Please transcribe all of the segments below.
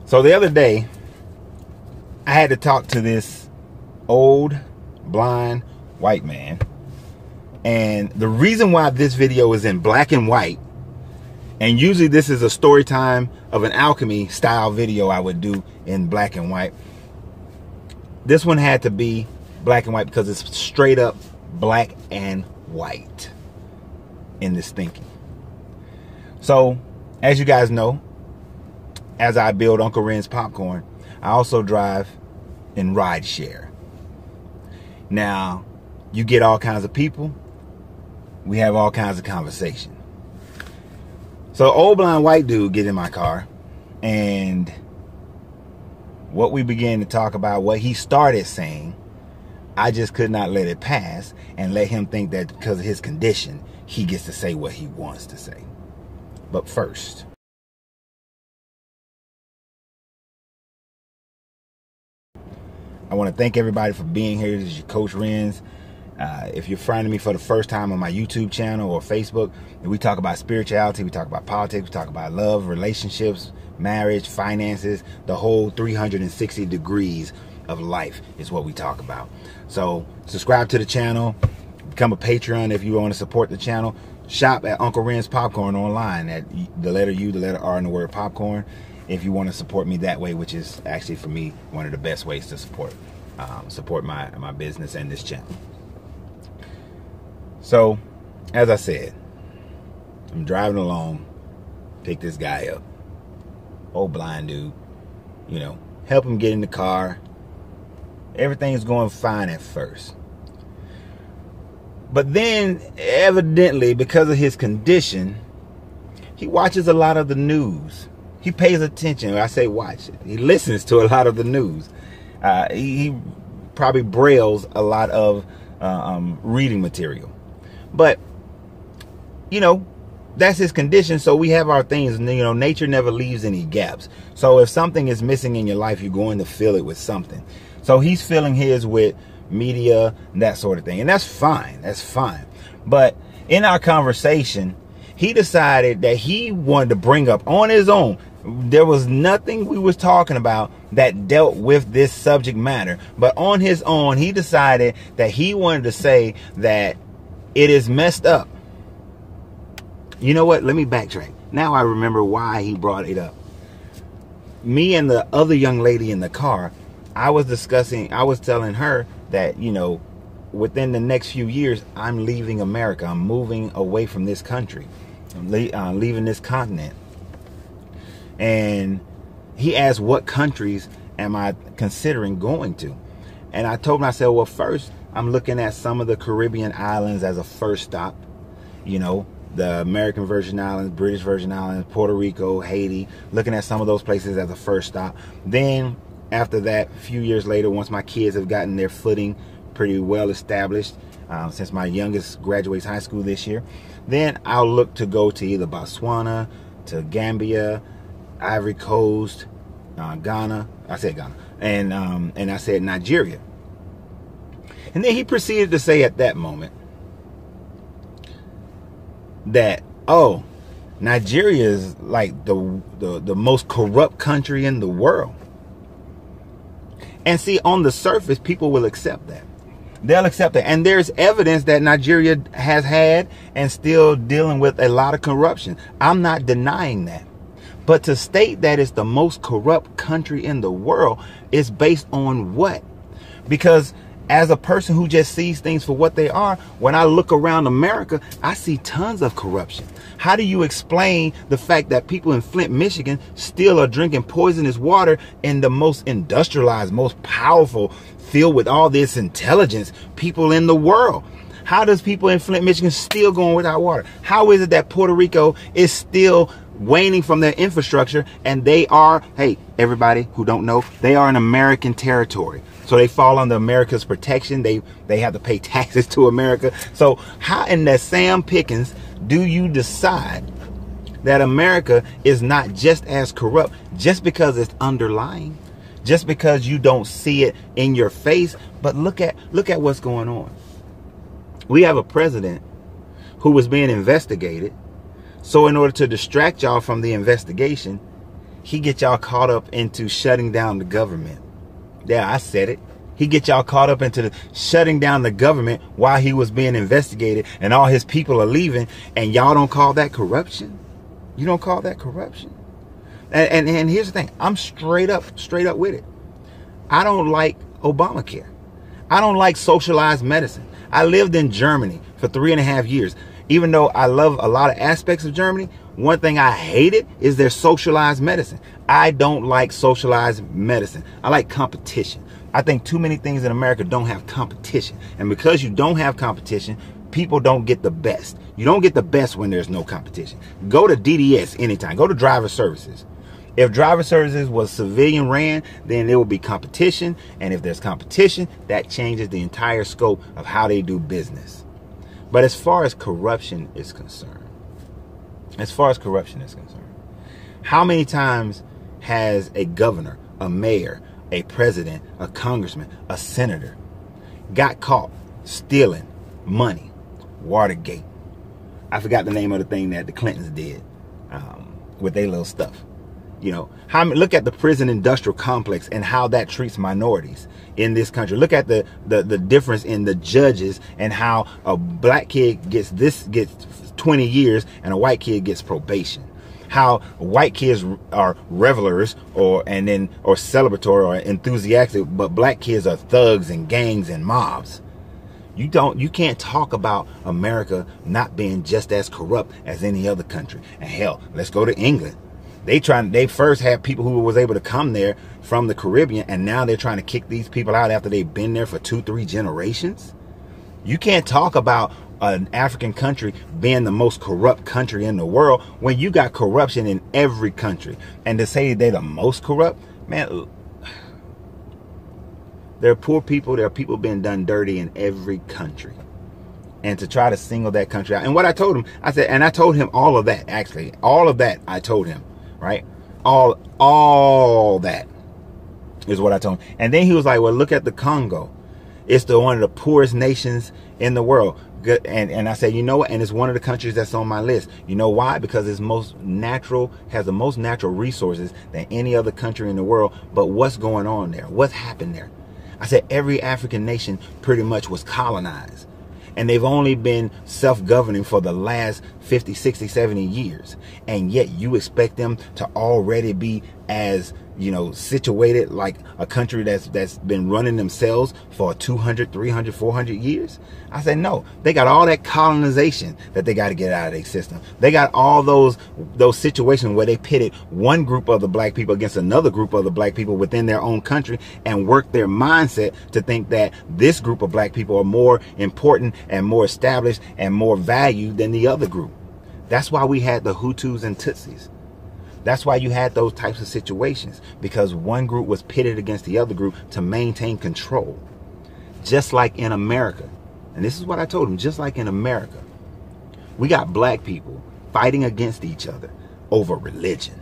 So the other day, I had to talk to this old, blind, white man. And the reason why this video is in black and white, and usually this is a story time of an alchemy style video I would do in black and white. This one had to be black and white because it's straight up black and white in this thinking. So, as you guys know, as I build Uncle Renz Popcorn, I also drive in ride share. Now, you get all kinds of people. We have all kinds of conversation. So, old blind white dude get in my car, and what we began to talk about, what he started saying, I just could not let it pass and let him think that because of his condition, he gets to say what he wants to say. But first, I want to thank everybody for being here. This is your Coach Renz. If you're finding me for the first time on my YouTube channel or Facebook, we talk about spirituality, we talk about politics, we talk about love, relationships, marriage, finances, the whole 360 degrees of life is what we talk about. So subscribe to the channel, become a Patreon if you want to support the channel. Shop at Uncle Renz Popcorn online at the letter U, the letter R, and the word popcorn if you want to support me that way, which is actually for me one of the best ways to support my business and this channel. So, as I said, I'm driving along, pick this guy up, old blind dude, you know, help him get in the car. Everything's going fine at first. But then, evidently, because of his condition, he watches a lot of the news. He pays attention. I say watch it. He listens to a lot of the news. He probably brailles a lot of reading material. But, you know, that's his condition. So we have our things. You know, nature never leaves any gaps. So if something is missing in your life, you're going to fill it with something. So he's filling his with media, that sort of thing. And that's fine. That's fine. But in our conversation, he decided that he wanted to bring up on his own. There was nothing we was talking about that dealt with this subject matter. But on his own, he decided that he wanted to say that it is messed up. You know what? Let me backtrack. Now I remember why he brought it up. Me and the other young lady in the car, I was telling her that, you know, within the next few years, I'm leaving America. I'm moving away from this country. I'm leaving this continent. And he asked, what countries am I considering going to? And I told myself, well, first, I'm looking at some of the Caribbean islands as a first stop. You know, the American Virgin Islands, British Virgin Islands, Puerto Rico, Haiti. Looking at some of those places as a first stop. Then, after that, a few years later, once my kids have gotten their footing pretty well established, since my youngest graduates high school this year, then I'll look to go to either Botswana, to Gambia, Ivory Coast, Ghana. I said Ghana, and I said Nigeria. And then he proceeded to say at that moment that, oh, Nigeria is like the most corrupt country in the world. And see, on the surface, people will accept that. They'll accept that. And there's evidence that Nigeria has had and still dealing with a lot of corruption. I'm not denying that. But to state that it's the most corrupt country in the world is based on what? Because as a person who just sees things for what they are, when I look around America, I see tons of corruption. How do you explain the fact that people in Flint, Michigan still are drinking poisonous water in the most industrialized, most powerful, filled with all this intelligence people in the world? How does people in Flint, Michigan still going without water? How is it that Puerto Rico is still waning from their infrastructure and they are, hey, everybody who don't know, they are an American territory. So they fall under America's protection. They have to pay taxes to America. So how in that Sam Pickens do you decide that America is not just as corrupt just because it's underlying, just because you don't see it in your face? But look at what's going on. We have a president who was being investigated. So in order to distract y'all from the investigation, he get y'all caught up into shutting down the government. Yeah, I said it. He get y'all caught up into shutting down the government while he was being investigated and all his people are leaving, and y'all don't call that corruption? You don't call that corruption? And here's the thing. I'm straight up with it. I don't like Obamacare. I don't like socialized medicine. I lived in Germany for 3.5 years. Even though I love a lot of aspects of Germany, one thing I hated is their socialized medicine. I don't like socialized medicine. I like competition. I think too many things in America don't have competition. And because you don't have competition, people don't get the best. You don't get the best when there's no competition. Go to DDS anytime. Go to driver services. If driver services was civilian ran, then there will be competition. And if there's competition, that changes the entire scope of how they do business. But as far as corruption is concerned, how many times has a governor, a mayor, a president, a congressman, a senator got caught stealing money? Watergate. I forgot the name of the thing that the Clintons did with their little stuff. You know, look at the prison industrial complex and how that treats minorities in this country. Look at the difference in the judges and how a black kid gets 20 years and a white kid gets probation. How white kids are revelers or celebratory or enthusiastic, but black kids are thugs and gangs and mobs. You can't talk about America not being just as corrupt as any other country. And hell, let's go to England. They first had people who was able to come there from the Caribbean, and now they're trying to kick these people out after they've been there for 2-3 generations. You can't talk about an African country being the most corrupt country in the world when you got corruption in every country. And to say they're the most corrupt, man, there are poor people, there are people being done dirty in every country. And to try to single that country out. And what I told him, I said, and I told him all of that, actually. All of that I told him, right? All that is what I told him. And then he was like, well, look at the Congo. It's one of the poorest nations in the world. And I said, you know what? And it's one of the countries that's on my list. You know why? Because it's has the most natural resources than any other country in the world. But what's going on there? What's happened there? I said, every African nation pretty much was colonized. And they've only been self-governing for the last 50, 60, 70 years. And yet you expect them to already be as, situated like a country that's been running themselves for 200, 300, 400 years? I said, no, they got all that colonization that they got to get out of their system. They got all those situations where they pitted one group of the black people against another group of the black people within their own country and worked their mindset to think that this group of black people are more important and more established and more valued than the other group. That's why we had the Hutus and Tutsis. That's why you had those types of situations, because one group was pitted against the other group to maintain control. Just like in America. And this is what I told him, just like in America, we got black people fighting against each other over religion.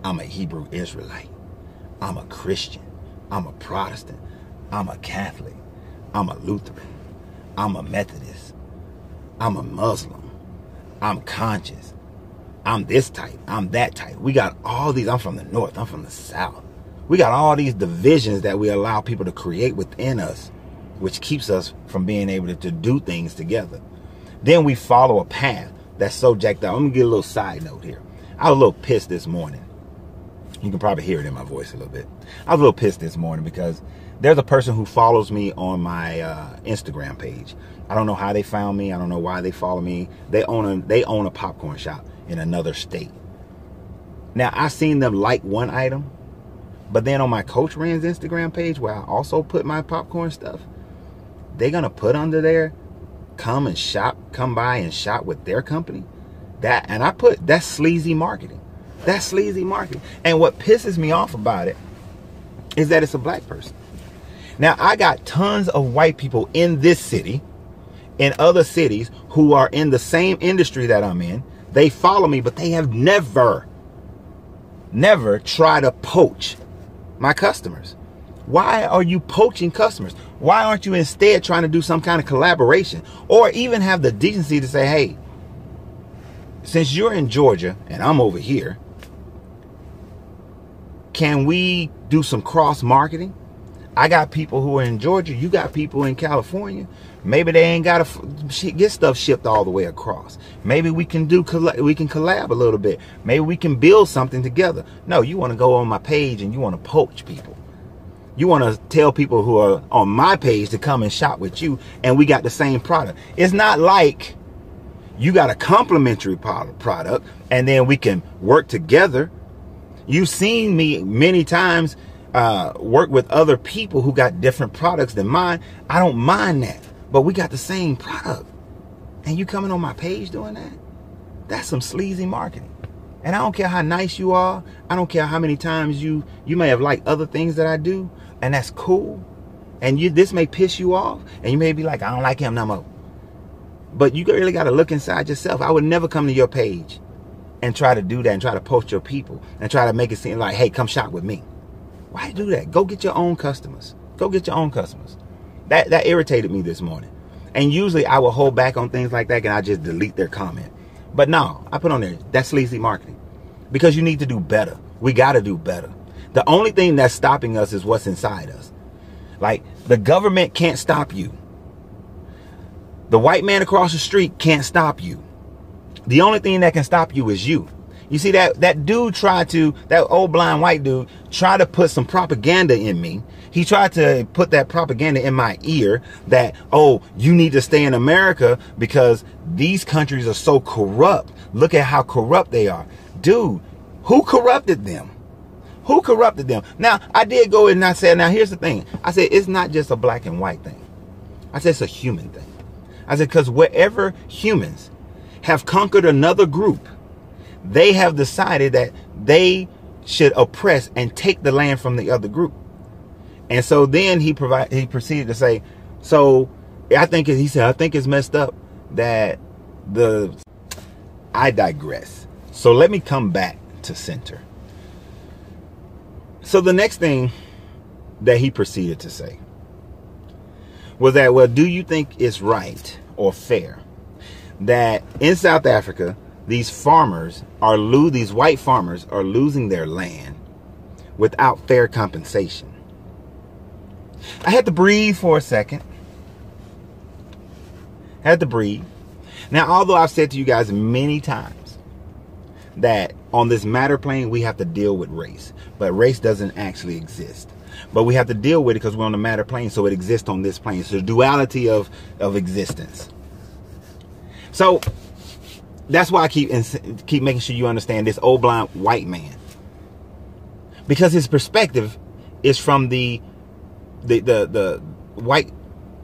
I'm a Hebrew Israelite. I'm a Christian. I'm a Protestant. I'm a Catholic. I'm a Lutheran. I'm a Methodist. I'm a Muslim. I'm conscious. I'm this type. I'm that type. We got all these. I'm from the north. I'm from the south. We got all these divisions that we allow people to create within us, which keeps us from being able to do things together. Then we follow a path that's so jacked up. Let me get a little side note here. I was a little pissed this morning. You can probably hear it in my voice a little bit. I was a little pissed this morning because there's a person who follows me on my Instagram page. I don't know how they found me. I don't know why they follow me. They own a popcorn shop in another state. Now, I seen them like one item, but then on my Coach Renz Instagram page, where I also put my popcorn stuff, they're gonna put under there, come by and shop with their company. That's sleazy marketing. That's sleazy marketing. And what pisses me off about it is that it's a black person. Now, I got tons of white people in this city, in other cities, who are in the same industry that I'm in. They follow me, but they have never tried to poach my customers. Why are you poaching customers? Why aren't you instead trying to do some kind of collaboration, or even have the decency to say, hey, since you're in Georgia and I'm over here, can we do some cross marketing? I got people who are in Georgia. You got people in California. Maybe they ain't got to get stuff shipped all the way across. Maybe we can collab a little bit. Maybe we can build something together. No, you want to go on my page and you want to poach people. You want to tell people who are on my page to come and shop with you, and we got the same product. It's not like you got a complimentary product and then we can work together. You've seen me many times work with other people who got different products than mine. I don't mind that, but we got the same product, and you coming on my page doing that? That's some sleazy marketing. And I don't care how nice you are. I don't care how many times you may have liked other things that I do, and that's cool. And this may piss you off, and you may be like, I don't like him no more. But you really got to look inside yourself. I would never come to your page and try to do that and try to post your people and try to make it seem like, hey, come shop with me. Why do that? Go get your own customers. Go get your own customers. That irritated me this morning. And usually I will hold back on things like that and I just delete their comment. But no, I put on there, that's sleazy marketing. Because you need to do better. We got to do better. The only thing that's stopping us is what's inside us. Like, the government can't stop you. The white man across the street can't stop you. The only thing that can stop you is you. You see, that dude that old blind white dude tried to put some propaganda in me. He tried to put that propaganda in my ear that, oh, you need to stay in America because these countries are so corrupt. Look at how corrupt they are. Dude, who corrupted them? Who corrupted them? Now, I did go and I said, now here's the thing. I said, it's not just a black and white thing. I said, it's a human thing. I said, because wherever humans have conquered another group, they have decided that they should oppress and take the land from the other group. And so then he proceeded to say, so I think it's messed up that I digress. So let me come back to center. So the next thing that he proceeded to say was that, well, do you think it's right or fair that in South Africa, these white farmers are losing their land without fair compensation? I had to breathe for a second. Now, although I've said to you guys many times that on this matter plane, we have to deal with race, but race doesn't actually exist. But we have to deal with it because we're on the matter plane, so it exists on this plane. It's a duality of existence. So that's why I keep making sure you understand this old blind white man, because his perspective is from the white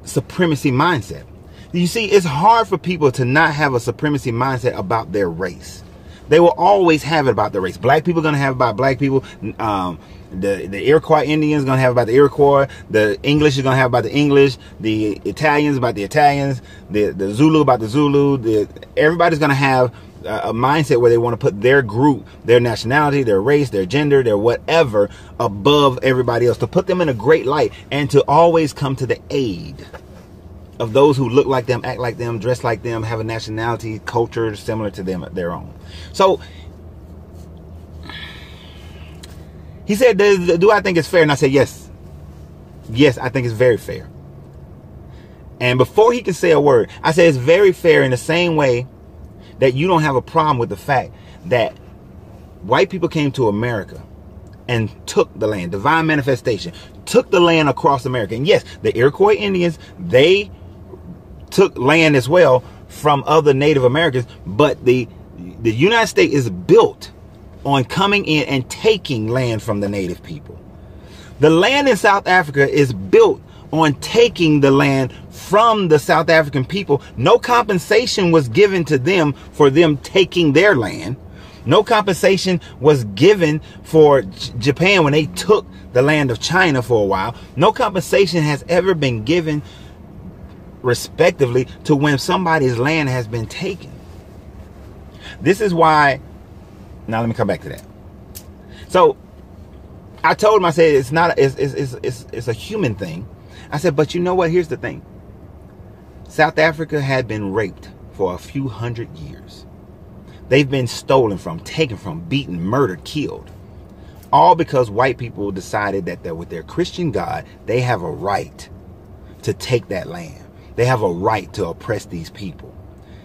supremacy mindset. You see, it's hard for people to not have a supremacy mindset about their race. They will always have it about their race. Black people are going to have it about black people. The Iroquois Indians are going to have it about the Iroquois. The English is going to have it about the English. The Italians about the Italians. The Zulu about the Zulu. Everybody's going to have a mindset where they want to put their group, their nationality, their race, their gender, their whatever above everybody else, to put them in a great light and to always come to the aid of those who look like them, act like them, dress like them, have a nationality, culture similar to them, their own. So he said, do I think it's fair? And I said, yes. Yes, I think it's very fair. And before he could say a word, I said it's very fair in the same way that you don't have a problem with the fact that white people came to America and took the land, divine manifestation, took the land across America. And yes, the Iroquois Indians, they took land as well from other Native Americans, but the United States is built on coming in and taking land from the native people. The land in South Africa is built on taking the land from the South African people. No compensation was given to them for them taking their land. No compensation was given for Japan when they took the land of China for a while. No compensation has ever been given, respectively, to when somebody's land has been taken. This is why. Now let me come back to that. So I told him, I said, it's not, it's a human thing. I said, but you know what? Here's the thing. South Africa had been raped for a few hundred years. They've been stolen from, taken from, beaten, murdered, killed. All because white people decided that with their Christian God, they have a right to take that land. They have a right to oppress these people.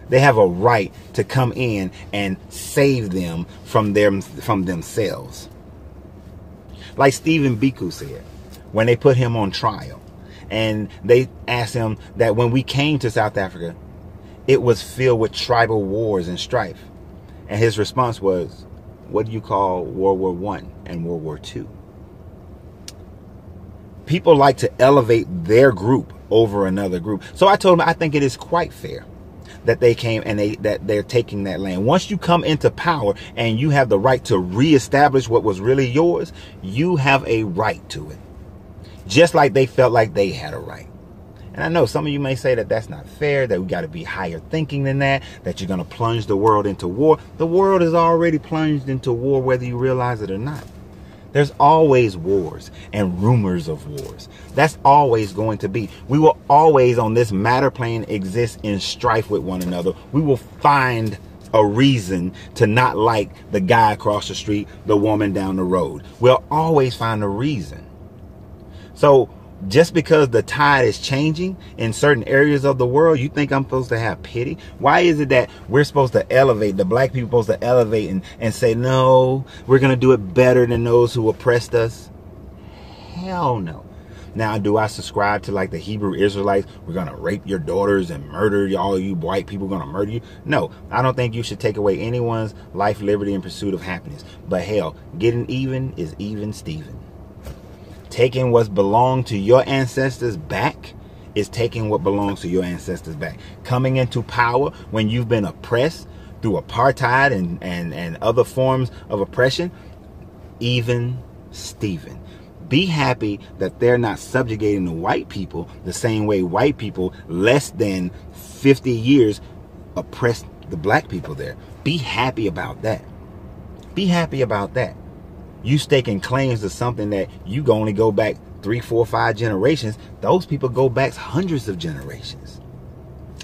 They have a right to come in and save them from themselves. Like Stephen Biko said, when they put him on trial, and they asked him that when we came to South Africa, it was filled with tribal wars and strife. And his response was, what do you call World War I and World War II? People like to elevate their group over another group. So I told him, I think it is quite fair that they came and that they're taking that land. Once you come into power and you have the right to reestablish what was really yours, you have a right to it. Just like they felt like they had a right. And I know some of you may say that that's not fair, that we got to be higher thinking than that you're going to plunge the world into war. The world is already plunged into war, whether you realize it or not. There's always wars and rumors of wars. That's always going to be. We will always on this matter plane exist in strife with one another. We will find a reason to not like the guy across the street, the woman down the road. We'll always find a reason. So just because the tide is changing in certain areas of the world, you think I'm supposed to have pity? Why is it that we're supposed to elevate, the black people supposed to elevate and say, no, we're going to do it better than those who oppressed us? Hell no. Now, do I subscribe to like the Hebrew Israelites? We're going to rape your daughters and murder all you white people, going to murder you. No, I don't think you should take away anyone's life, liberty, and pursuit of happiness. But hell, getting even is even Steven. Taking what belonged to your ancestors back is taking what belongs to your ancestors back. Coming into power when you've been oppressed through apartheid and other forms of oppression, even Steven. Be happy that they're not subjugating the white people the same way white people less than 50 years oppressed the black people there. Be happy about that. Be happy about that. You staking claims to something that you can only go back 3, 4, 5 generations. Those people go back hundreds of generations.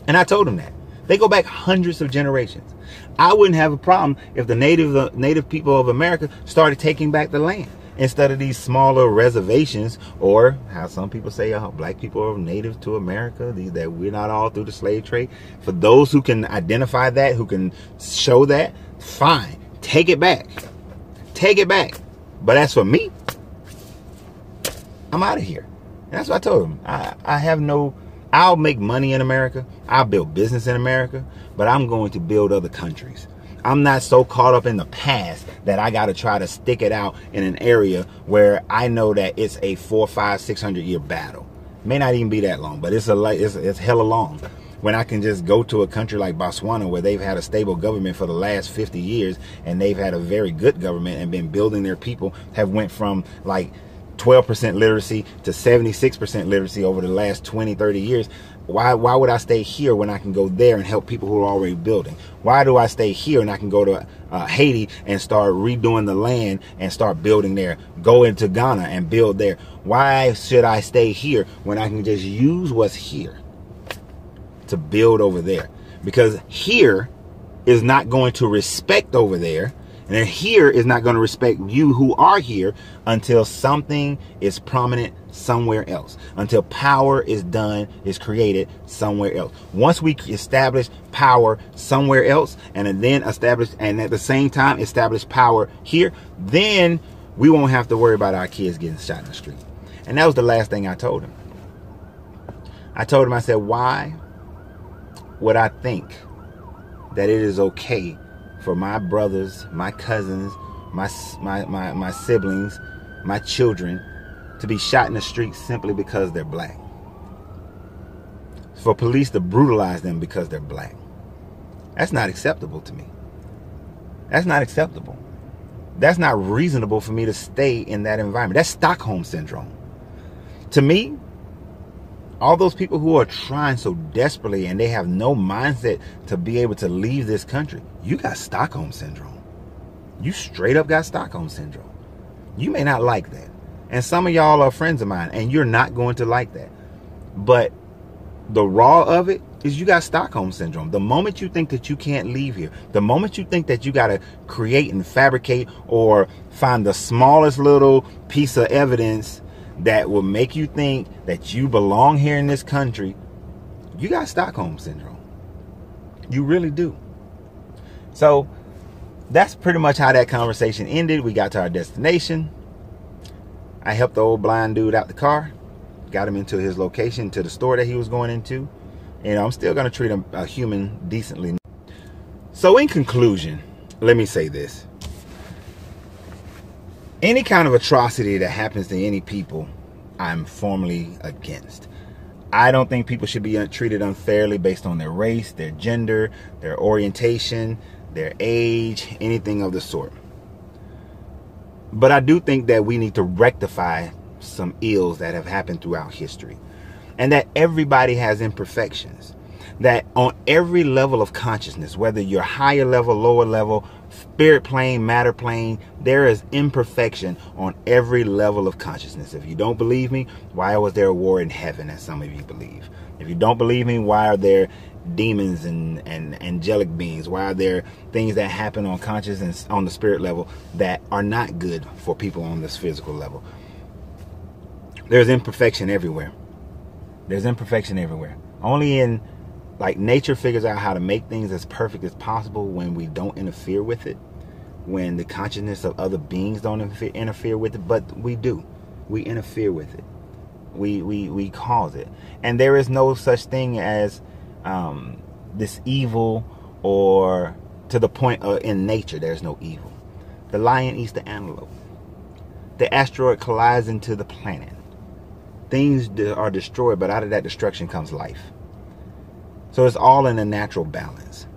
And I told them that. They go back hundreds of generations. I wouldn't have a problem if the native people of America started taking back the land instead of these smaller reservations, or how some people say, oh, black people are native to America, that we're not all through the slave trade. For those who can identify that, who can show that, fine. Take it back. Take it back. But as for me, I'm out of here. And that's what I told him. I have no, I'll make money in America. I'll build business in America, but I'm going to build other countries. I'm not so caught up in the past that I got to try to stick it out in an area where I know that it's a 400, 500, 600 year battle. It may not even be that long, but it's hella long. When I can just go to a country like Botswana where they've had a stable government for the last 50 years and they've had a very good government and been building their people, have went from like 12% literacy to 76% literacy over the last 20, 30 years. Why would I stay here when I can go there and help people who are already building? Why do I stay here and I can go to Haiti and start redoing the land and start building there? Go into Ghana and build there. Why should I stay here when I can just use what's here to build over there? Because here is not going to respect over there, and then here is not going to respect you who are here until something is prominent somewhere else, until power is created somewhere else. Once we establish power somewhere else and then establish, and at the same time establish power here, then we won't have to worry about our kids getting shot in the street. And that was the last thing I told him. I told him, I said, why would I think that it is okay for my brothers, my cousins, my siblings, my children to be shot in the streets simply because they're black? For police to brutalize them because they're black. That's not acceptable to me. That's not acceptable. That's not reasonable for me to stay in that environment. That's Stockholm Syndrome. To me, all those people who are trying so desperately and they have no mindset to be able to leave this country, you got Stockholm Syndrome. You straight up got Stockholm Syndrome. You may not like that. And some of y'all are friends of mine and you're not going to like that. But the raw of it is you got Stockholm Syndrome. The moment you think that you can't leave here, the moment you think that you got to create and fabricate or find the smallest little piece of evidence that will make you think that you belong here in this country, you got Stockholm Syndrome. You really do. So that's pretty much how that conversation ended. We got to our destination. I helped the old blind dude out the car, got him into his location, to the store that he was going into. And I'm still going to treat a human decently. So in conclusion, let me say this. Any kind of atrocity that happens to any people, I'm formally against. I don't think people should be treated unfairly based on their race, their gender, their orientation, their age, anything of the sort. But I do think that we need to rectify some ills that have happened throughout history. And that everybody has imperfections. That on every level of consciousness, whether you're higher level, lower level, spirit plane, matter plane, there is imperfection on every level of consciousness. If you don't believe me, why was there a war in heaven, as some of you believe? If you don't believe me, why are there demons and angelic beings? Why are there things that happen on consciousness, on the spirit level, that are not good for people on this physical level? There's imperfection everywhere. There's imperfection everywhere. Only in, like, nature figures out how to make things as perfect as possible when we don't interfere with it, when the consciousness of other beings don't interfere with it, but we do. We interfere with it. We cause it. And there is no such thing as this evil, or to the point of, in nature, there's no evil. The lion eats the antelope. The asteroid collides into the planet. Things are destroyed, but out of that destruction comes life. So it's all in a natural balance.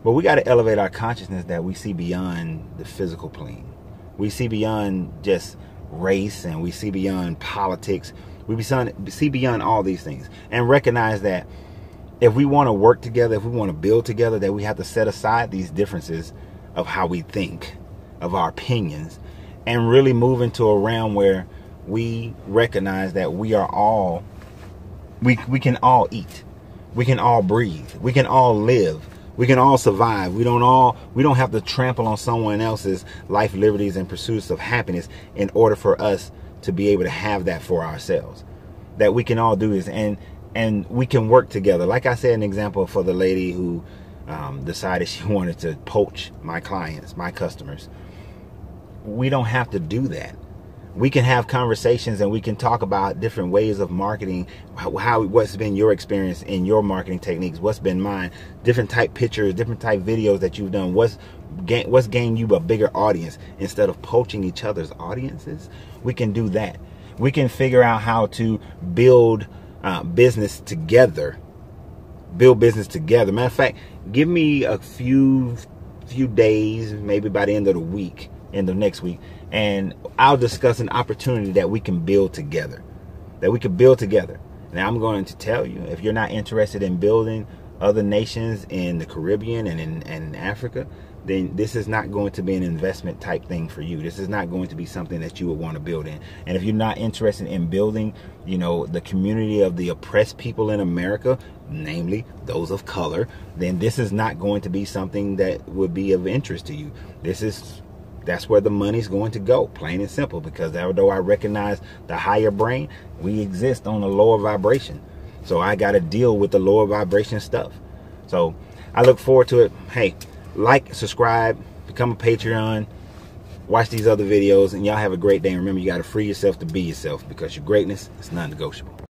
But we got to elevate our consciousness that we see beyond the physical plane. We see beyond just race, and we see beyond politics. We see beyond all these things, and recognize that if we want to work together, if we want to build together, that we have to set aside these differences of how we think, of our opinions, and really move into a realm where we recognize that we are all, we can all eat, we can all breathe, we can all live, we can all survive. We don't have to trample on someone else's life, liberties, and pursuits of happiness in order for us to be able to have that for ourselves. That we can all do this, and we can work together. Like I said, an example for the lady who decided she wanted to poach my clients, my customers. We don't have to do that. We can have conversations, and we can talk about different ways of marketing, what's been your experience in your marketing techniques, what's been mine, different type pictures, different type videos that you've done, what's gained you a bigger audience. Instead of poaching each other's audiences, we can do that. We can figure out how to build business together. Matter of fact, give me a few days, maybe by the end of the week, end of next week, and I'll discuss an opportunity that we can build together. Now, I'm going to tell you, if you're not interested in building other nations in the Caribbean and in Africa, then this is not going to be an investment type thing for you. This is not going to be something that you would want to build in. And if you're not interested in building, the community of the oppressed people in America, namely those of color, then this is not going to be something that would be of interest to you. That's where the money's going to go, plain and simple, because although I recognize the higher brain, we exist on a lower vibration. So I got to deal with the lower vibration stuff. So I look forward to it. Hey, like, subscribe, become a Patreon, watch these other videos, and y'all have a great day. And remember, you got to free yourself to be yourself, because your greatness is non-negotiable.